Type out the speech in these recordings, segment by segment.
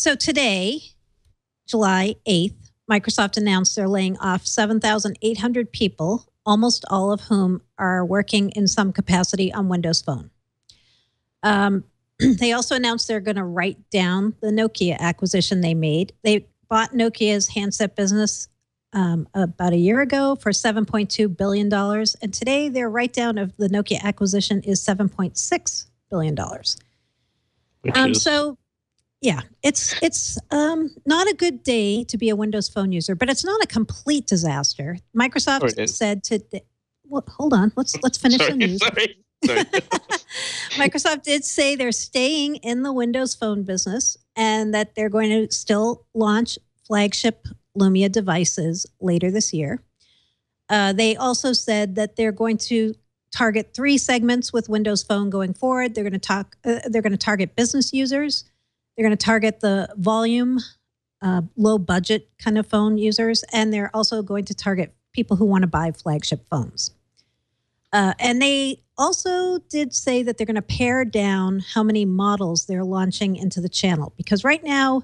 So today, July 8th, Microsoft announced they're laying off 7,800 people, almost all of whom are working in some capacity on Windows Phone. They also announced they're going to write down the Nokia acquisition they made. They bought Nokia's handset business about a year ago for $7.2 billion. And today, their write down of the Nokia acquisition is $7.6 billion. So, yeah, it's not a good day to be a Windows Phone user, but it's not a complete disaster. Microsoft said today. Well, hold on. Let's finish the news. Sorry. Microsoft did say they're staying in the Windows Phone business and that they're going to still launch flagship Lumia devices later this year. They also said that they're going to target 3 segments with Windows Phone going forward. They're going to target business users. They're going to target the volume, low budget kind of phone users, and they're also going to target people who want to buy flagship phones. And they also did say that they're going to pare down how many models they're launching into the channel. Because right now,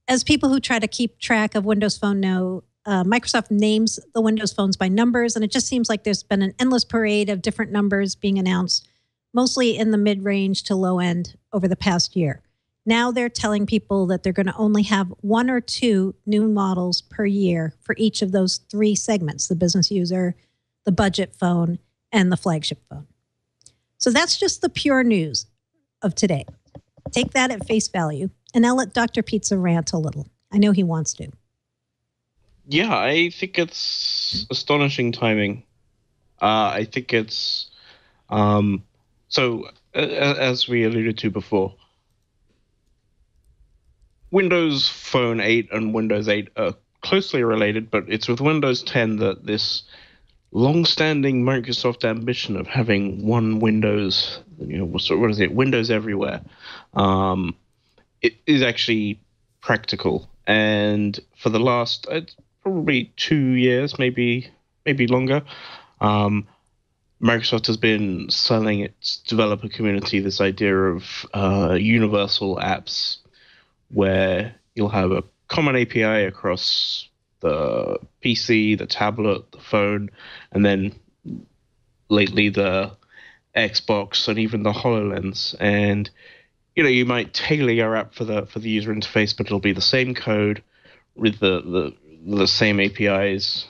as people who try to keep track of Windows Phone know, Microsoft names the Windows phones by numbers, and it just seems like there's been an endless parade of different numbers being announced, mostly in the mid-range to low end over the past year. Now they're telling people that they're going to only have 1 or 2 new models per year for each of those 3 segments, the business user, the budget phone, and the flagship phone. So that's just the pure news of today. Take that at face value. And I'll let Dr. Pizza rant a little. I know he wants to. Yeah, I think it's astonishing timing. I think it's... So, as we alluded to before, Windows Phone 8 and Windows 8 are closely related, but it's with Windows 10 that this long-standing Microsoft ambition of having one Windows, what is it? Windows everywhere. It is actually practical. And for the last probably 2 years, maybe longer, Microsoft has been selling its developer community this idea of universal apps, where you'll have a common API across the PC, the tablet, the phone, and then lately the Xbox and even the HoloLens. And you might tailor your app for the user interface, but it'll be the same code with the same APIs,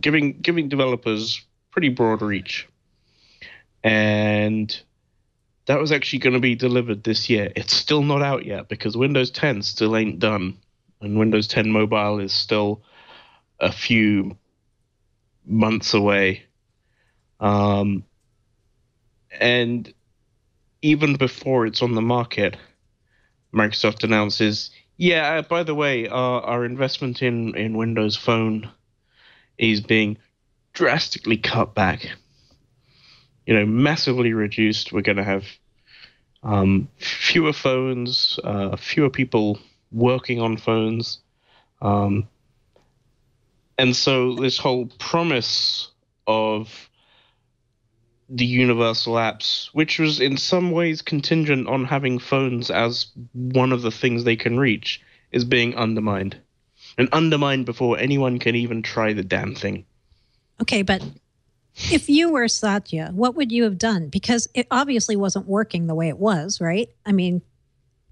giving developers pretty broad reach. And that was actually going to be delivered this year. It's still not out yet because Windows 10 still ain't done, and Windows 10 Mobile is still a few months away. And even before it's on the market, Microsoft announces, by the way, our investment in Windows Phone is being drastically cut back. Massively reduced. We're going to have fewer phones, fewer people working on phones. And so this whole promise of the universal apps, which was in some ways contingent on having phones as one of the things they can reach, is being undermined. And undermined before anyone can even try the damn thing. Okay, but if you were Satya, what would you have done? Because it obviously wasn't working the way it was, right? I mean,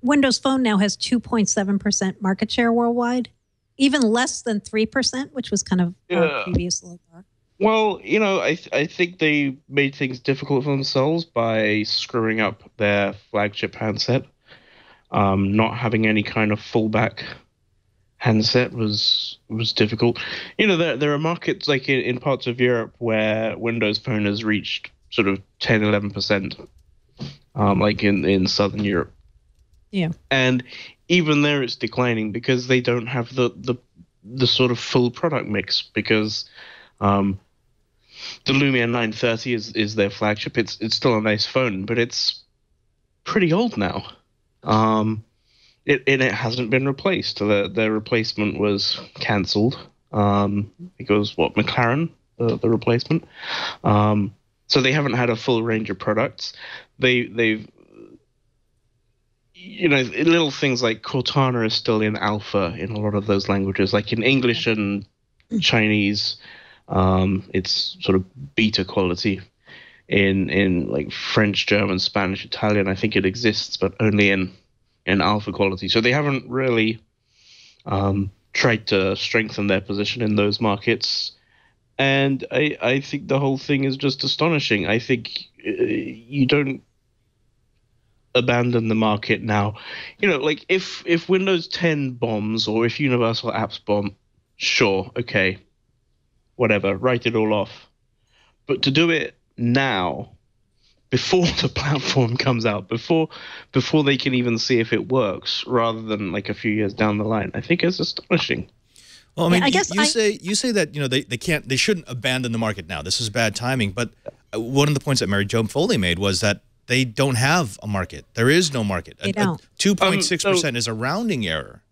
Windows Phone now has 2.7% market share worldwide, even less than 3%, which was kind of our previous low bar. Well, I think they made things difficult for themselves by screwing up their flagship handset. Not having any kind of fallback handset was difficult. There are markets like in parts of Europe where Windows Phone has reached sort of 10-11%, like in Southern Europe. Yeah. And even there it's declining because they don't have the sort of full product mix, because the Lumia 930 is their flagship. It's still a nice phone, but it's pretty old now. It hasn't been replaced. Their replacement was cancelled because McLaren, the replacement. So they haven't had a full range of products. They've little things like Cortana is still in alpha in a lot of those languages. Like in English and Chinese, it's sort of beta quality. In like French, German, Spanish, Italian, I think it exists, but only in alpha quality. So they haven't really tried to strengthen their position in those markets. And I think the whole thing is just astonishing. I think you don't abandon the market now. Like if Windows 10 bombs or if Universal Apps bomb, sure, okay, whatever, write it all off. But to do it now, before the platform comes out, before they can even see if it works, rather than like a few years down the line, I think it's astonishing. Well, I mean, you say that they shouldn't abandon the market now. This is bad timing. But one of the points that Mary Jo Foley made was that they don't have a market. There is no market. 2.6% is a rounding error.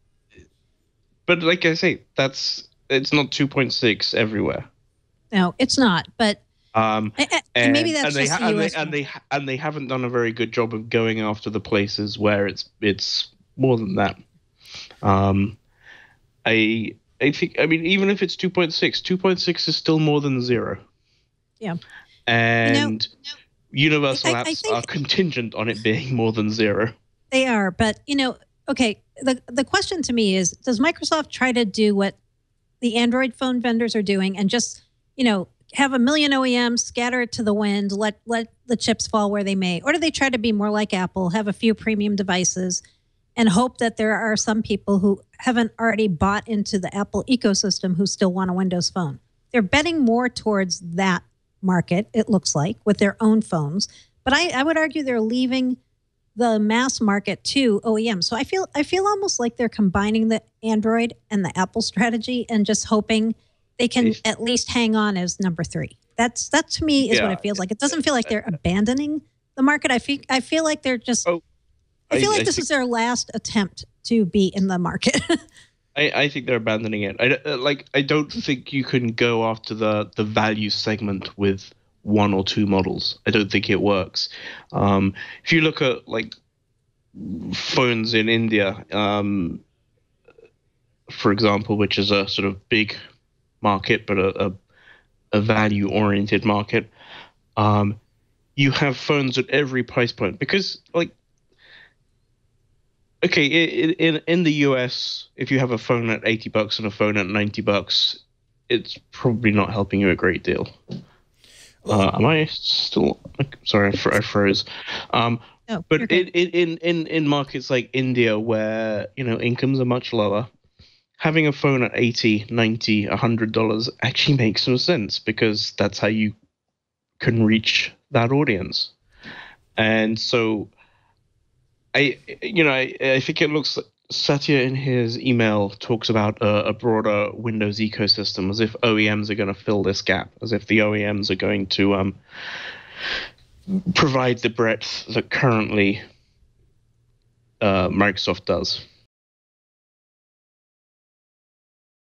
But like I say, it's not 2.6 everywhere. No, it's not. But and maybe that's just the US. And they haven't done a very good job of going after the places where it's more than that. I think, I mean, even if it's 2.6, 2.6 is still more than 0. Yeah. And Universal Apps are contingent on it being more than 0. They are, but okay. The question to me is: does Microsoft try to do what the Android phone vendors are doing, and just have a million OEMs, scatter it to the wind, let the chips fall where they may, or do they try to be more like Apple, have a few premium devices, and hope that there are some people who haven't already bought into the Apple ecosystem who still want a Windows phone? They're betting more towards that market, it looks like, with their own phones. But I would argue they're leaving the mass market to OEM. So I feel almost like they're combining the Android and the Apple strategy and just hoping they can at least hang on as number 3. That to me is what it feels like. It doesn't feel like they're abandoning the market. I feel like they're just. I feel like this is their last attempt to be in the market. I think they're abandoning it. I don't think you can go after the value segment with 1 or 2 models. I don't think it works. If you look at like phones in India, for example, which is a sort of big market but a value-oriented market, you have phones at every price point because like. Okay, in the US, if you have a phone at $80 and a phone at $90, it's probably not helping you a great deal. Am I still? Sorry, I froze. But in markets like India, where incomes are much lower, having a phone at $80, $90, $100 actually makes some sense because that's how you can reach that audience, and so. I think it looks like Satya in his email talks about a broader Windows ecosystem, as if OEMs are going to fill this gap, as if the OEMs are going to provide the breadth that currently Microsoft does.